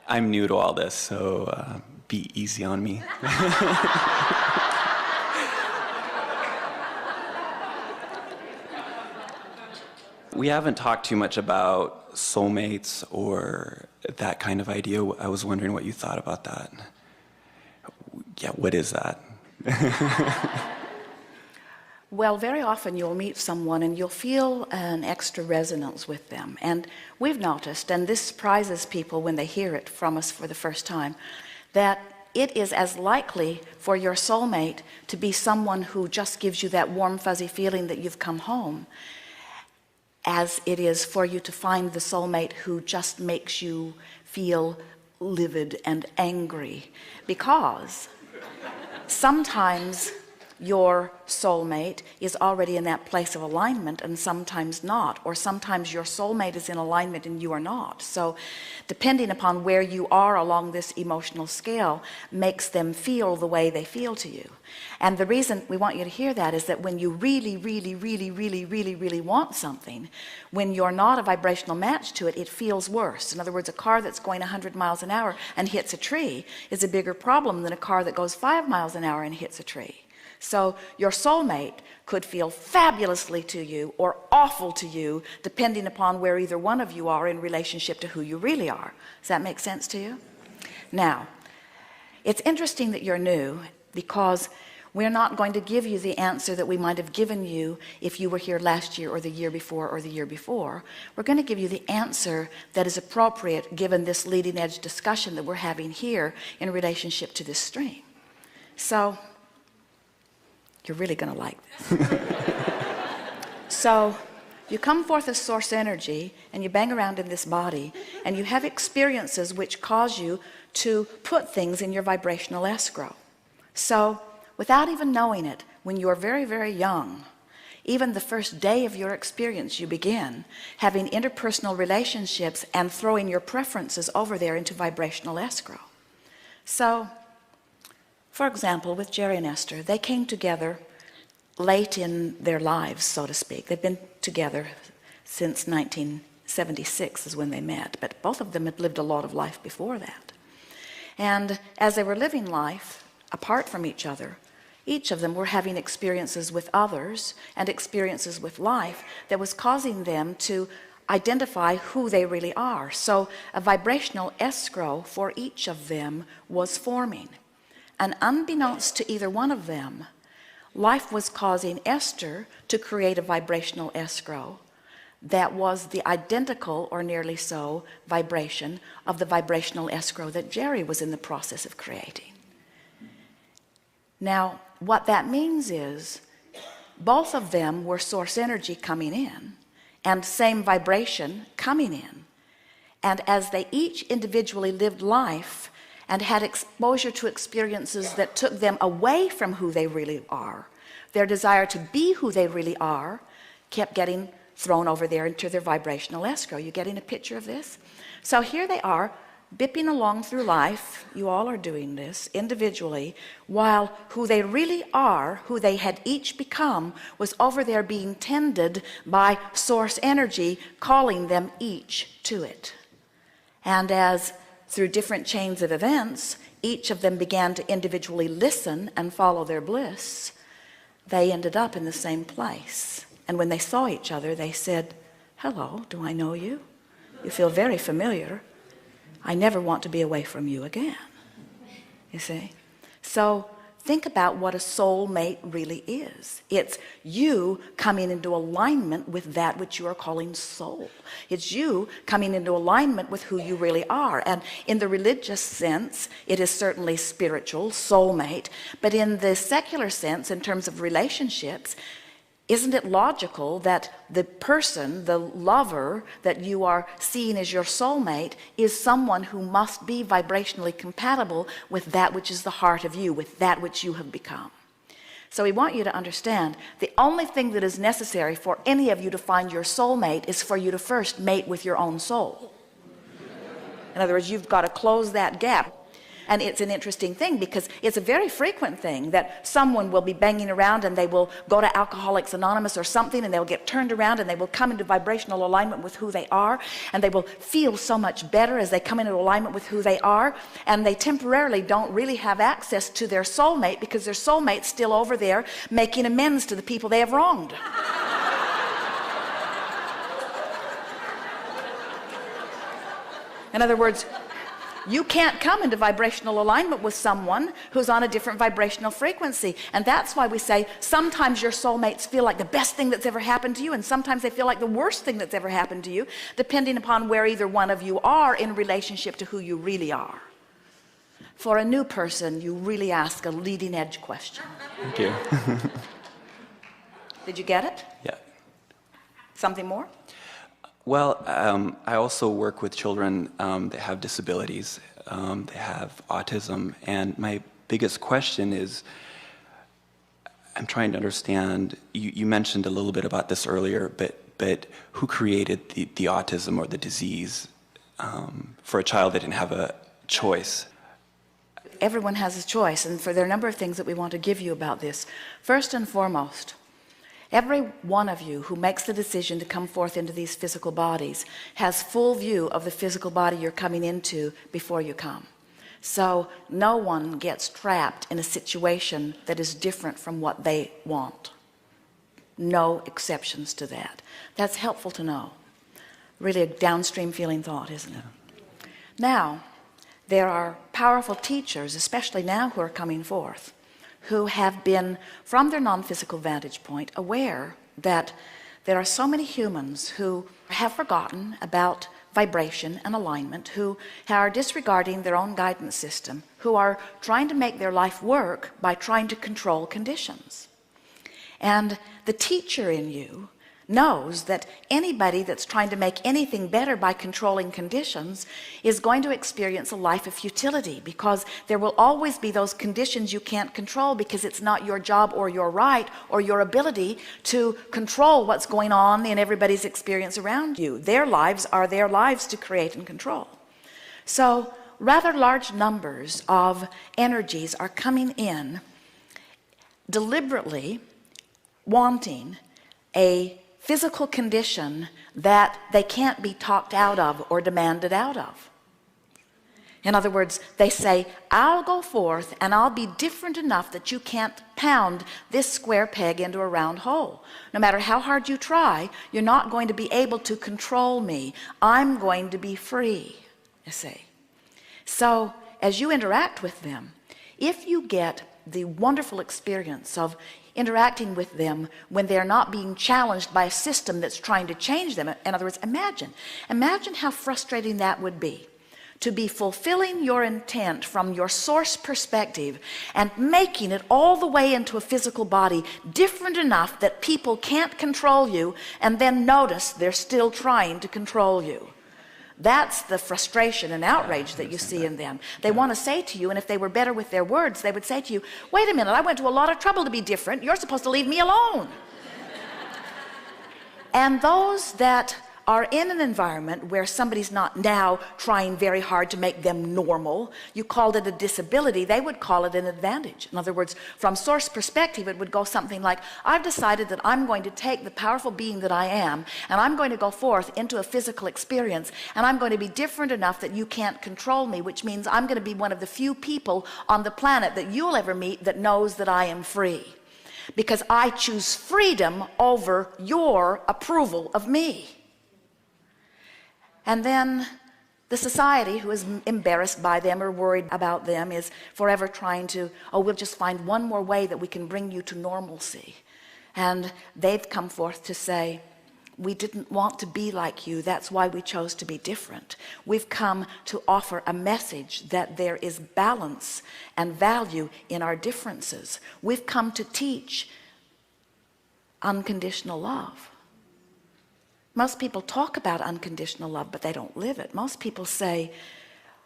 I'm new to all this, so be easy on me. We haven't talked too much about soulmates or that kind of idea. I was wondering what you thought about that. Yeah, what is that? Well, very often you'll meet someone and you'll feel an extra resonance with them. And we've noticed, and this surprises people when they hear it from us for the first time, that it is as likely for your soulmate to be someone who just gives you that warm, fuzzy feeling that you've come home, as it is for you to find the soulmate who just makes you feel livid and angry. Because sometimes your soulmate is already in that place of alignment and sometimes not, or sometimes your soulmate is in alignment and you are not. So depending upon where you are along this emotional scale makes them feel the way they feel to you. And the reason we want you to hear that is that when you really want something, when you're not a vibrational match to it, it feels worse. In other words, a car that's going 100 miles an hour and hits a tree is a bigger problem than a car that goes 5 miles an hour and hits a tree. So your soulmate could feel fabulously to you or awful to you, depending upon where either one of you are in relationship to who you really are. Does that make sense to you? Now, it's interesting that you're new, because we're not going to give you the answer that we might have given you if you were here last year or the year before or the year before. We're going to give you the answer that is appropriate given this leading edge discussion that we're having here in relationship to this stream. So you're really going to like this. So you come forth as source energy and you bang around in this body and you have experiences which cause you to put things in your vibrational escrow. So without even knowing it, when you are very young, even the first day of your experience, you begin having interpersonal relationships and throwing your preferences over there into vibrational escrow. So for example, with Jerry and Esther, they came together late in their lives, so to speak. They've been together since 1976 is when they met, but both of them had lived a lot of life before that. And as they were living life apart from each other, each of them were having experiences with others and experiences with life that was causing them to identify who they really are. So a vibrational escrow for each of them was forming. And unbeknownst to either one of them, life was causing Esther to create a vibrational escrow that was the identical, or nearly so, vibration of the vibrational escrow that Jerry was in the process of creating. Now, what that means is both of them were source energy coming in and same vibration coming in. And as they each individually lived life and had exposure to experiences that took them away from who they really are, their desire to be who they really are kept getting thrown over there into their vibrational escrow. You getting a picture of this? So here they are, bipping along through life. You all are doing this individually, while who they really are, who they had each become, was over there being tended by source energy, calling them each to it. And as through different chains of events, each of them began to individually listen and follow their bliss, they ended up in the same place. And when they saw each other, they said, "Hello, do I know you? You feel very familiar. I never want to be away from you again." You see? So think about what a soulmate really is. It's you coming into alignment with that which you are calling soul. It's you coming into alignment with who you really are. And in the religious sense, it is certainly spiritual, soulmate. But in the secular sense, in terms of relationships, isn't it logical that the person, the lover that you are seeing as your soulmate, is someone who must be vibrationally compatible with that which is the heart of you, with that which you have become? So we want you to understand the only thing that is necessary for any of you to find your soulmate is for you to first mate with your own soul. In other words, you've got to close that gap. And it's an interesting thing because it's a very frequent thing that someone will be banging around and they will go to Alcoholics Anonymous or something, and they'll get turned around and they will come into vibrational alignment with who they are, and they will feel so much better as they come into alignment with who they are, and they temporarily don't really have access to their soulmate because their soulmate's still over there making amends to the people they have wronged. In other words, you can't come into vibrational alignment with someone who's on a different vibrational frequency. And that's why we say sometimes your soulmates feel like the best thing that's ever happened to you, and sometimes they feel like the worst thing that's ever happened to you, depending upon where either one of you are in relationship to who you really are. For a new person, you really ask a leading edge question. Thank you. Did you get it? Yeah. Something more? Well, I also work with children that have disabilities. They have autism, and my biggest question is, I'm trying to understand, you mentioned a little bit about this earlier, but who created the autism or the disease for a child that didn't have a choice? Everyone has a choice, and there are a number of things that we want to give you about this. First and foremost, every one of you who makes the decision to come forth into these physical bodies has full view of the physical body you're coming into before you come. So no one gets trapped in a situation that is different from what they want. No exceptions to that. That's helpful to know. Really a downstream feeling thought, isn't it? Now, there are powerful teachers, especially now, who are coming forth, who have been, from their non-physical vantage point, aware that there are so many humans who have forgotten about vibration and alignment, who are disregarding their own guidance system, who are trying to make their life work by trying to control conditions. And the teacher in you knows that anybody that's trying to make anything better by controlling conditions is going to experience a life of futility, because there will always be those conditions you can't control, because it's not your job or your right or your ability to control what's going on in everybody's experience around you. Their lives are their lives to create and control. So rather large numbers of energies are coming in deliberately wanting a physical condition that they can't be talked out of or demanded out of. In other words, they say, I'll go forth and I'll be different enough that you can't pound this square peg into a round hole. No matter how hard you try, you're not going to be able to control me. I'm going to be free, you see. So as you interact with them, if you get the wonderful experience of interacting with them when they're not being challenged by a system that's trying to change them. In other words, imagine how frustrating that would be, to be fulfilling your intent from your source perspective and making it all the way into a physical body different enough that people can't control you, and then notice they're still trying to control you. That's the frustration and outrage that you see in them. They want to say to you, and if they were better with their words, they would say to you, wait a minute, I went to a lot of trouble to be different. You're supposed to leave me alone. And those that are in an environment where somebody's not now trying very hard to make them normal, you called it a disability, they would call it an advantage. In other words, from source perspective, it would go something like, I've decided that I'm going to take the powerful being that I am, and I'm going to go forth into a physical experience, and I'm going to be different enough that you can't control me, which means I'm going to be one of the few people on the planet that you'll ever meet that knows that I am free, because I choose freedom over your approval of me. And then the society, who is embarrassed by them or worried about them, is forever trying to, oh, we'll just find one more way that we can bring you to normalcy. And they've come forth to say, we didn't want to be like you. That's why we chose to be different. We've come to offer a message that there is balance and value in our differences. We've come to teach unconditional love. Most people talk about unconditional love, but they don't live it. Most people say,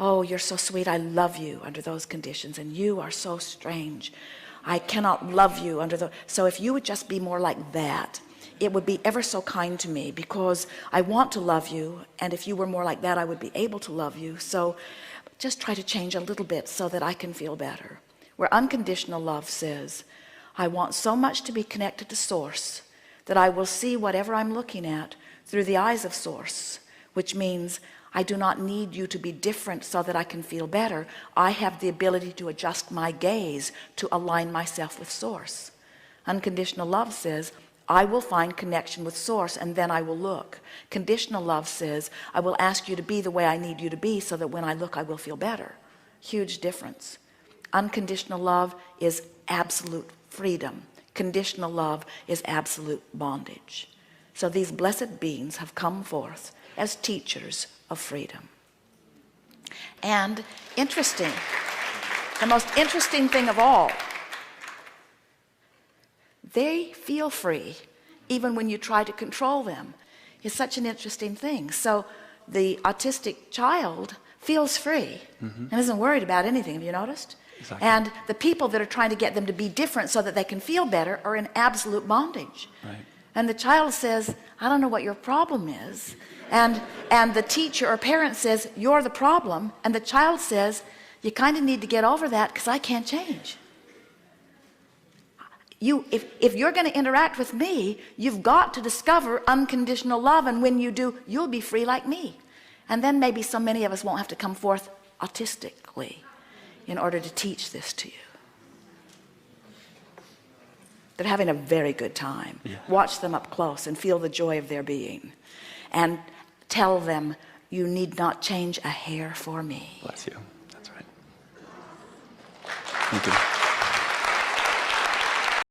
oh, you're so sweet, I love you under those conditions, and you are so strange, I cannot love you under those. So if you would just be more like that, it would be ever so kind to me, because I want to love you, and if you were more like that, I would be able to love you. So just try to change a little bit so that I can feel better. Where unconditional love says, I want so much to be connected to Source that I will see whatever I'm looking at through the eyes of Source, which means I do not need you to be different so that I can feel better. I have the ability to adjust my gaze to align myself with Source. Unconditional love says, I will find connection with Source, and then I will look. Conditional love says, I will ask you to be the way I need you to be so that when I look, I will feel better. Huge difference. Unconditional love is absolute freedom. Conditional love is absolute bondage. So these blessed beings have come forth as teachers of freedom. And interesting, the most interesting thing of all, they feel free even when you try to control them. It's such an interesting thing. So the autistic child feels free and isn't worried about anything. Have you noticed? Exactly. And the people that are trying to get them to be different so that they can feel better are in absolute bondage. Right. And the child says, I don't know what your problem is. And the teacher or parent says, you're the problem. And the child says, you kind of need to get over that because I can't change. If you're going to interact with me, you've got to discover unconditional love, and when you do, you'll be free like me. And then maybe so many of us won't have to come forth autistically in order to teach this to you. They're having a very good time. Yeah. Watch them up close and feel the joy of their being, and tell them, you need not change a hair for me. Bless you. That's right. Thank you.